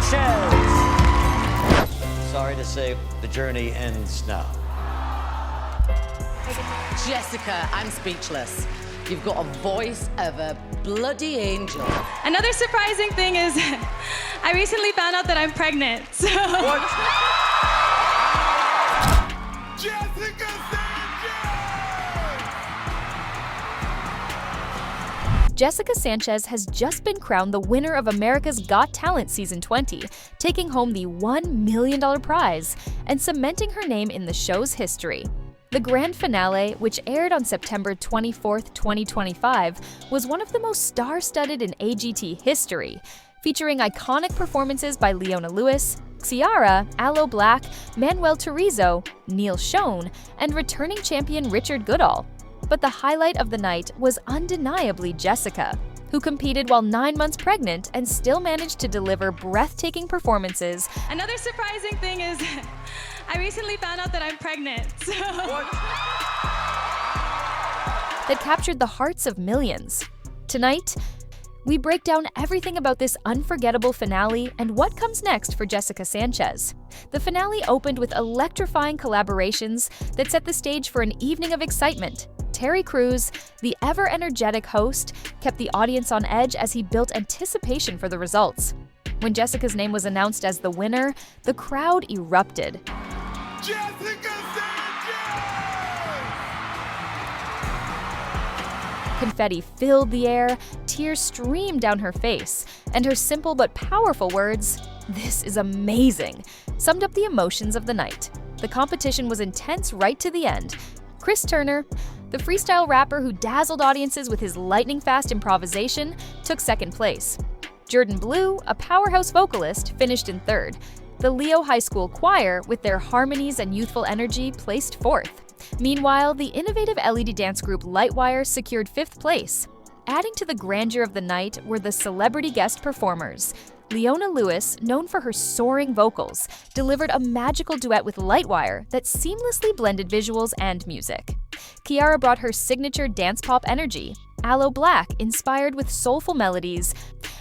Sanchez. Sorry to say, the journey ends now. Jessica, I'm speechless. You've got a voice of a bloody angel. Another surprising thing is I recently found out that I'm pregnant. So. What? Jessica Sanchez! Jessica Sanchez has just been crowned the winner of America's Got Talent Season 20, taking home the $1 million prize and cementing her name in the show's history. The grand finale, which aired on September 24, 2025, was one of the most star-studded in AGT history, featuring iconic performances by Leona Lewis, Ciara, Aloe Black, Manuel Turizo, Neil Schon, and returning champion Richard Goodall. But the highlight of the night was undeniably Jessica, who competed while 9 months pregnant and still managed to deliver breathtaking performances. Another surprising thing is I recently found out that I'm pregnant. So. What? That captured the hearts of millions. Tonight, we break down everything about this unforgettable finale and what comes next for Jessica Sanchez. The finale opened with electrifying collaborations that set the stage for an evening of excitement. Terry Crews, the ever-energetic host, kept the audience on edge as he built anticipation for the results. When Jessica's name was announced as the winner, the crowd erupted. Jessica Sanchez! Confetti filled the air, tears streamed down her face, and her simple but powerful words, "This is amazing," summed up the emotions of the night. The competition was intense right to the end. Chris Turner, the freestyle rapper who dazzled audiences with his lightning-fast improvisation, took second place. Jordan Blue, a powerhouse vocalist, finished in third. The Leo High School Choir, with their harmonies and youthful energy, placed fourth. Meanwhile, the innovative LED dance group Lightwire secured fifth place. Adding to the grandeur of the night were the celebrity guest performers. Leona Lewis, known for her soaring vocals, delivered a magical duet with Lightwire that seamlessly blended visuals and music. Ciara brought her signature dance-pop energy. Aloe Black inspired with soulful melodies,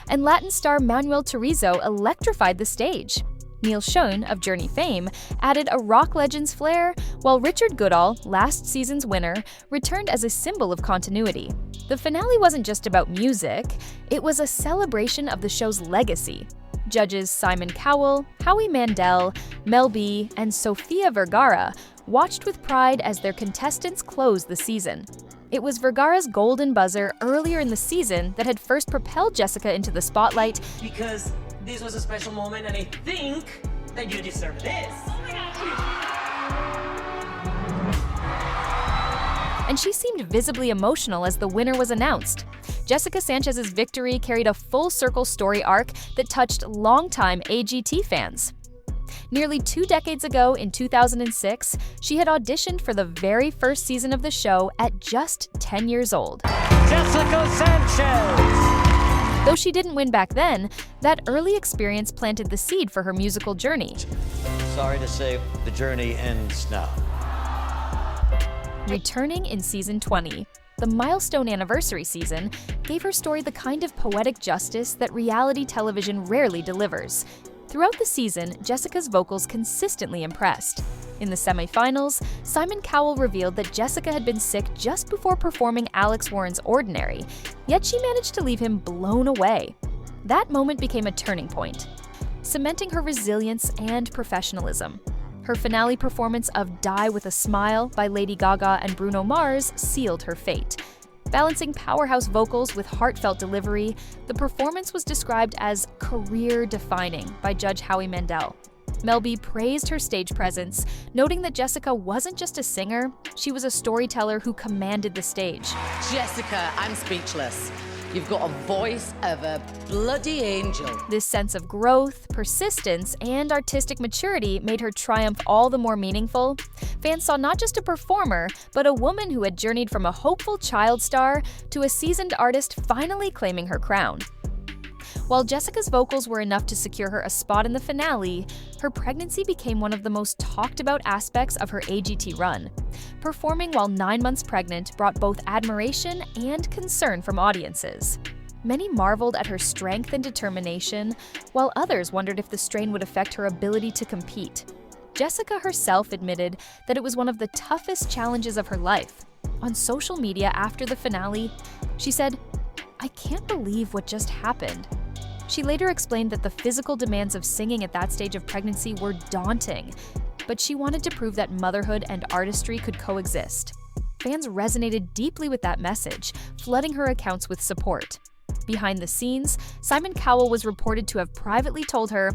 and Latin star Manuel Turizo electrified the stage. Neil Schon, of Journey fame, added a rock legend's flair, while Richard Goodall, last season's winner, returned as a symbol of continuity. The finale wasn't just about music, it was a celebration of the show's legacy. Judges Simon Cowell, Howie Mandel, Mel B, and Sofia Vergara watched with pride as their contestants closed the season. It was Vergara's golden buzzer earlier in the season that had first propelled Jessica into the spotlight, because this was a special moment and I think that you deserve this. Oh my gosh. and she seemed visibly emotional as the winner was announced. Jessica Sanchez's victory carried a full-circle story arc that touched longtime AGT fans. Nearly 2 decades ago, in 2006, she had auditioned for the very first season of the show at just 10 years old. Jessica Sanchez! Though she didn't win back then, that early experience planted the seed for her musical journey. Sorry to say, the journey ends now. Returning in season 20, the milestone anniversary season gave her story the kind of poetic justice that reality television rarely delivers. Throughout the season, Jessica's vocals consistently impressed. In the semifinals, Simon Cowell revealed that Jessica had been sick just before performing Alex Warren's Ordinary, yet she managed to leave him blown away. That moment became a turning point, cementing her resilience and professionalism. Her finale performance of Die With a Smile by Lady Gaga and Bruno Mars sealed her fate. Balancing powerhouse vocals with heartfelt delivery, the performance was described as career-defining by Judge Howie Mandel. Mel B praised her stage presence, noting that Jessica wasn't just a singer, she was a storyteller who commanded the stage. Jessica, I'm speechless. You've got a voice of a bloody angel. This sense of growth, persistence, and artistic maturity made her triumph all the more meaningful. Fans saw not just a performer, but a woman who had journeyed from a hopeful child star to a seasoned artist finally claiming her crown. While Jessica's vocals were enough to secure her a spot in the finale, her pregnancy became one of the most talked about aspects of her AGT run. Performing while 9 months pregnant brought both admiration and concern from audiences. Many marveled at her strength and determination, while others wondered if the strain would affect her ability to compete. Jessica herself admitted that it was one of the toughest challenges of her life. On social media after the finale, she said, "I can't believe what just happened." She later explained that the physical demands of singing at that stage of pregnancy were daunting, but she wanted to prove that motherhood and artistry could coexist. Fans resonated deeply with that message, flooding her accounts with support. Behind the scenes, Simon Cowell was reported to have privately told her,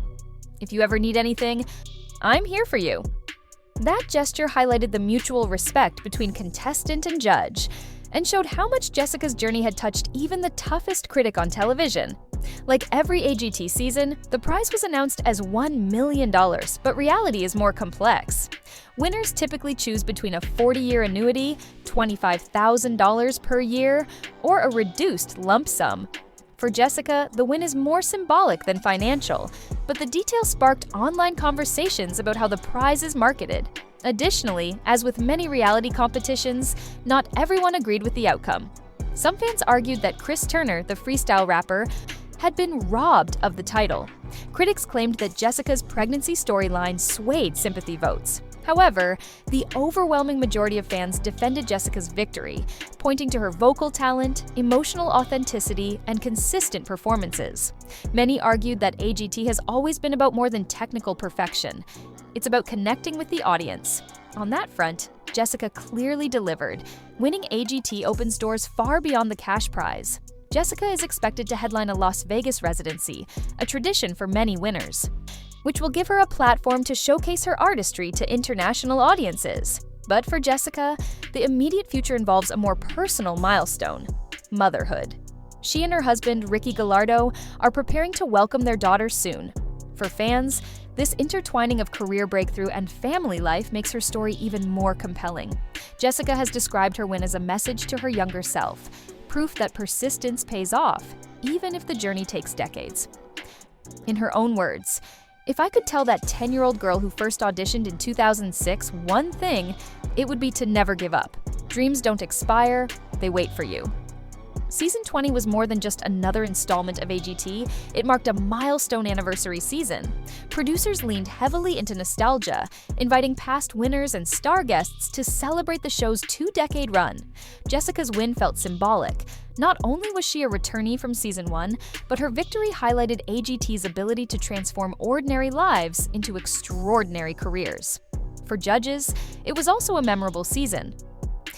"If you ever need anything, I'm here for you." That gesture highlighted the mutual respect between contestant and judge, and showed how much Jessica's journey had touched even the toughest critic on television. Like every AGT season, the prize was announced as $1 million, but reality is more complex. Winners typically choose between a 40-year annuity, $25,000 per year, or a reduced lump sum. For Jessica, the win is more symbolic than financial, but the details sparked online conversations about how the prize is marketed. Additionally, as with many reality competitions, not everyone agreed with the outcome. Some fans argued that Chris Turner, the freestyle rapper, had been robbed of the title. Critics claimed that Jessica's pregnancy storyline swayed sympathy votes. However, the overwhelming majority of fans defended Jessica's victory, pointing to her vocal talent, emotional authenticity, and consistent performances. Many argued that AGT has always been about more than technical perfection. It's about connecting with the audience. On that front, Jessica clearly delivered. Winning AGT opens doors far beyond the cash prize. Jessica is expected to headline a Las Vegas residency, a tradition for many winners, which will give her a platform to showcase her artistry to international audiences. But for Jessica, the immediate future involves a more personal milestone: motherhood. She and her husband, Ricky Gallardo, are preparing to welcome their daughter soon. For fans, this intertwining of career breakthrough and family life makes her story even more compelling. Jessica has described her win as a message to her younger self, proof that persistence pays off, even if the journey takes decades. In her own words, "If I could tell that 10-year-old girl who first auditioned in 2006 one thing, it would be to never give up. Dreams don't expire, they wait for you." Season 20 was more than just another installment of AGT, it marked a milestone anniversary season. Producers leaned heavily into nostalgia, inviting past winners and star guests to celebrate the show's 2-decade run. Jessica's win felt symbolic. Not only was she a returnee from Season 1, but her victory highlighted AGT's ability to transform ordinary lives into extraordinary careers. For judges, it was also a memorable season.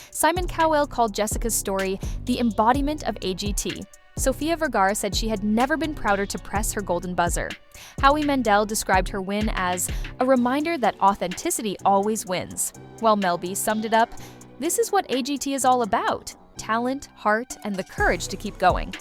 Simon Cowell called Jessica's story the embodiment of AGT. Sofia Vergara said she had never been prouder to press her golden buzzer. Howie Mandel described her win as a reminder that authenticity always wins. While Mel B summed it up, "This is what AGT is all about: talent, heart, and the courage to keep going."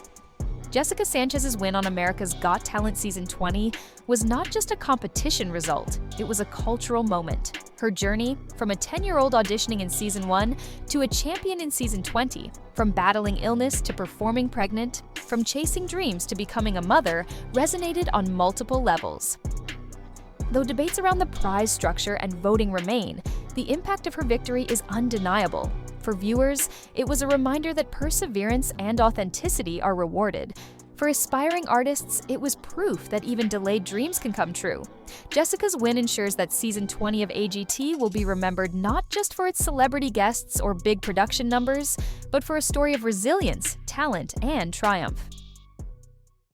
Jessica Sanchez's win on America's Got Talent Season 20 was not just a competition result, it was a cultural moment. Her journey, from a 10-year-old auditioning in Season 1 to a champion in Season 20, from battling illness to performing pregnant, from chasing dreams to becoming a mother, resonated on multiple levels. Though debates around the prize structure and voting remain, the impact of her victory is undeniable. For viewers, it was a reminder that perseverance and authenticity are rewarded. For aspiring artists, it was proof that even delayed dreams can come true. Jessica's win ensures that Season 20 of AGT will be remembered not just for its celebrity guests or big production numbers, but for a story of resilience, talent, and triumph.